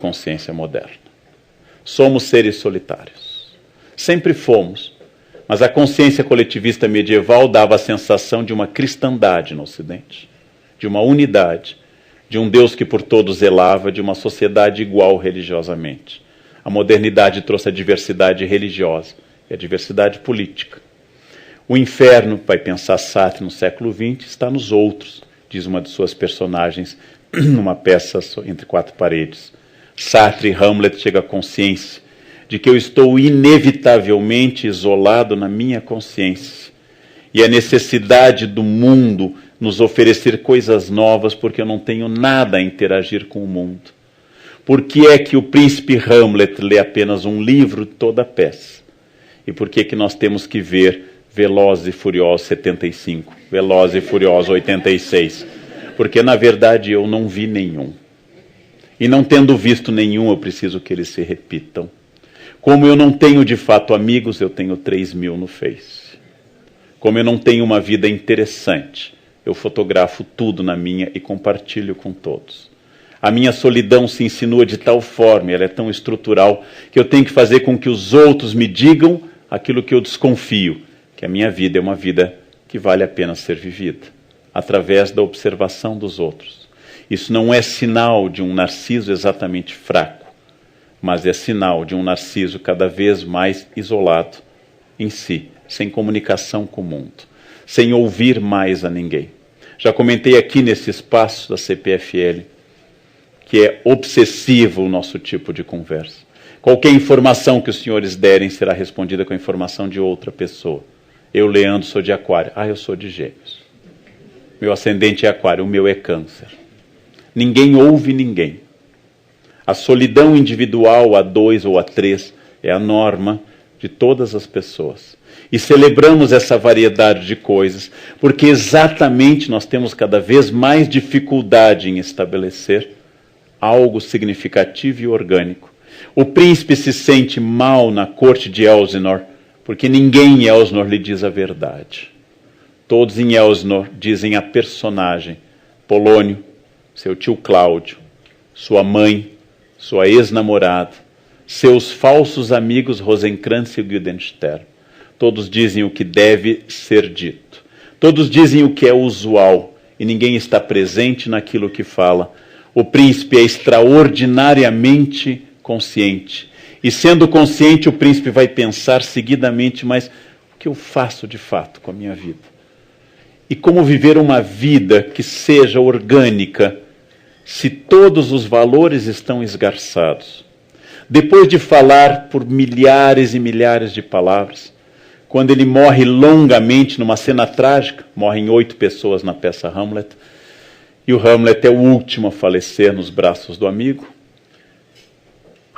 consciência moderna. Somos seres solitários. Sempre fomos. Mas a consciência coletivista medieval dava a sensação de uma cristandade no Ocidente, de uma unidade, de um Deus que por todos zelava, de uma sociedade igual religiosamente. A modernidade trouxe a diversidade religiosa e a diversidade política. O inferno, vai pensar Sartre no século XX, está nos outros, diz uma de suas personagens numa peça Entre Quatro Paredes. Sartre e Hamlet chegam à consciência de que eu estou inevitavelmente isolado na minha consciência. E a necessidade do mundo nos oferecer coisas novas porque eu não tenho nada a interagir com o mundo. Por que é que o príncipe Hamlet lê apenas um livro toda a peça? E por que é que nós temos que ver Velozes e Furiosos 75, Velozes e Furiosos 86? Porque, na verdade, eu não vi nenhum. E não tendo visto nenhum, eu preciso que eles se repitam. Como eu não tenho, de fato, amigos, eu tenho 3.000 no Face. Como eu não tenho uma vida interessante, eu fotografo tudo na minha e compartilho com todos. A minha solidão se insinua de tal forma, ela é tão estrutural, que eu tenho que fazer com que os outros me digam aquilo que eu desconfio, que a minha vida é uma vida que vale a pena ser vivida, através da observação dos outros. Isso não é sinal de um narciso exatamente fraco, mas é sinal de um narciso cada vez mais isolado em si, sem comunicação com o mundo, sem ouvir mais a ninguém. Já comentei aqui nesse espaço da CPFL que é obsessivo o nosso tipo de conversa. Qualquer informação que os senhores derem será respondida com a informação de outra pessoa. Eu, Leandro, sou de Aquário. Eu sou de Gêmeos. Meu ascendente é Aquário, o meu é Câncer. Ninguém ouve ninguém. A solidão individual, a 2 ou a 3, é a norma de todas as pessoas. E celebramos essa variedade de coisas, porque exatamente nós temos cada vez mais dificuldade em estabelecer algo significativo e orgânico. O príncipe se sente mal na corte de Elsinor, porque ninguém em Elsinor lhe diz a verdade. Todos em Elsinor dizem a personagem, Polônio, seu tio Cláudio, sua mãe, sua ex-namorada, seus falsos amigos Rosencrantz e Guildenstern. Todos dizem o que deve ser dito. Todos dizem o que é usual, e ninguém está presente naquilo que fala. O príncipe é extraordinariamente consciente. E sendo consciente, o príncipe vai pensar seguidamente, mas o que eu faço de fato com a minha vida? E como viver uma vida que seja orgânica, se todos os valores estão esgarçados? Depois de falar por milhares e milhares de palavras, quando ele morre longamente numa cena trágica, morrem 8 pessoas na peça Hamlet, e o Hamlet é o último a falecer nos braços do amigo,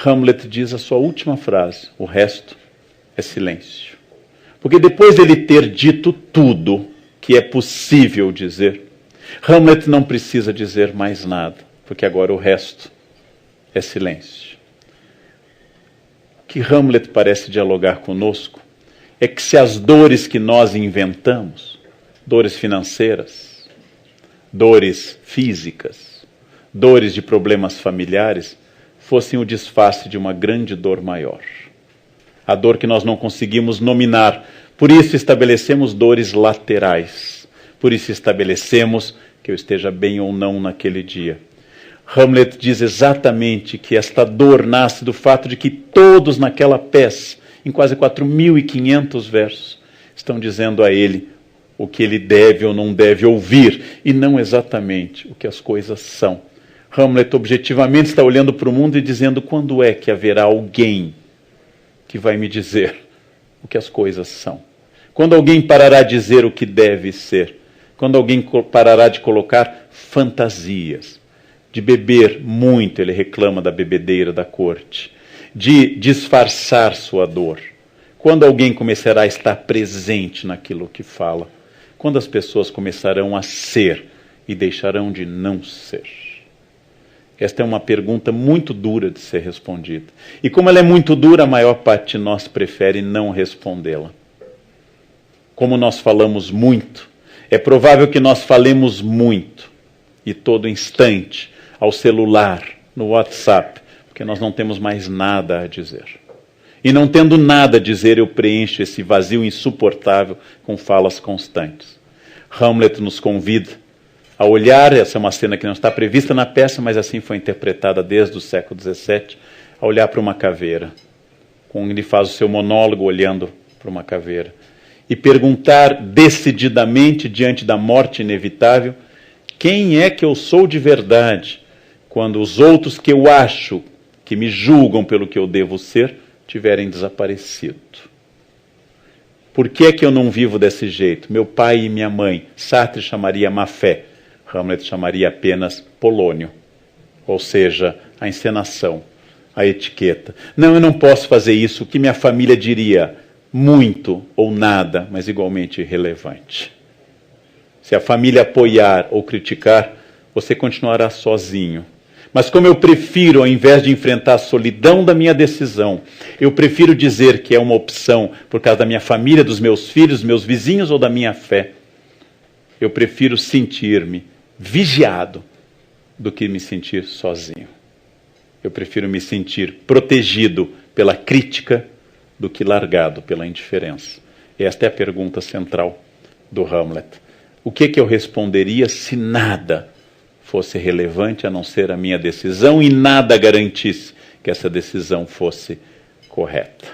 Hamlet diz a sua última frase, o resto é silêncio. Porque depois dele ter dito tudo que é possível dizer, Hamlet não precisa dizer mais nada, porque agora o resto é silêncio. O que Hamlet parece dialogar conosco é que se as dores que nós inventamos, dores financeiras, dores físicas, dores de problemas familiares, fossem o disfarce de uma grande dor maior. A dor que nós não conseguimos nominar. Por isso estabelecemos dores laterais. Por isso estabelecemos que eu esteja bem ou não naquele dia. Hamlet diz exatamente que esta dor nasce do fato de que todos naquela peça, em quase 4.500 versos, estão dizendo a ele o que ele deve ou não deve ouvir, e não exatamente o que as coisas são. Hamlet objetivamente está olhando para o mundo e dizendo: quando é que haverá alguém que vai me dizer o que as coisas são? Quando alguém parará de dizer o que deve ser? Quando alguém parará de colocar fantasias? De beber muito, ele reclama da bebedeira da corte. De disfarçar sua dor. Quando alguém começará a estar presente naquilo que fala? Quando as pessoas começarão a ser e deixarão de não ser? Esta é uma pergunta muito dura de ser respondida. E como ela é muito dura, a maior parte de nós prefere não respondê-la. Como nós falamos muito, é provável que nós falemos muito, e todo instante, ao celular, no WhatsApp, porque nós não temos mais nada a dizer. E não tendo nada a dizer, eu preencho esse vazio insuportável com falas constantes. Hamlet nos convida a olhar, essa é uma cena que não está prevista na peça, mas assim foi interpretada desde o século XVII, a olhar para uma caveira. Quando ele faz o seu monólogo olhando para uma caveira. E perguntar decididamente, diante da morte inevitável, quem é que eu sou de verdade, quando os outros que eu acho, que me julgam pelo que eu devo ser, tiverem desaparecido. Por que é que eu não vivo desse jeito? Meu pai e minha mãe, Sartre chamaria má fé, Hamlet chamaria apenas Polônio, ou seja, a encenação, a etiqueta. Não, eu não posso fazer isso, o que minha família diria, muito ou nada, mas igualmente irrelevante. Se a família apoiar ou criticar, você continuará sozinho. Mas como eu prefiro, ao invés de enfrentar a solidão da minha decisão, eu prefiro dizer que é uma opção por causa da minha família, dos meus filhos, dos meus vizinhos ou da minha fé, eu prefiro sentir-me vigiado do que me sentir sozinho. Eu prefiro me sentir protegido pela crítica do que largado pela indiferença. Esta é a pergunta central do Hamlet. O que eu responderia se nada fosse relevante a não ser a minha decisão e nada garantisse que essa decisão fosse correta?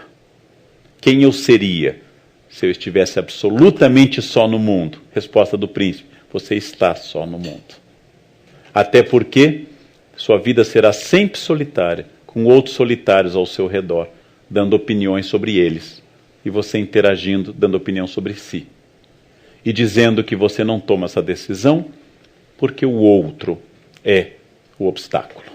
Quem eu seria se eu estivesse absolutamente só no mundo? Resposta do príncipe: você está só no mundo. Até porque sua vida será sempre solitária, com outros solitários ao seu redor, dando opiniões sobre eles, e você interagindo, dando opinião sobre si. E dizendo que você não toma essa decisão porque o outro é o obstáculo.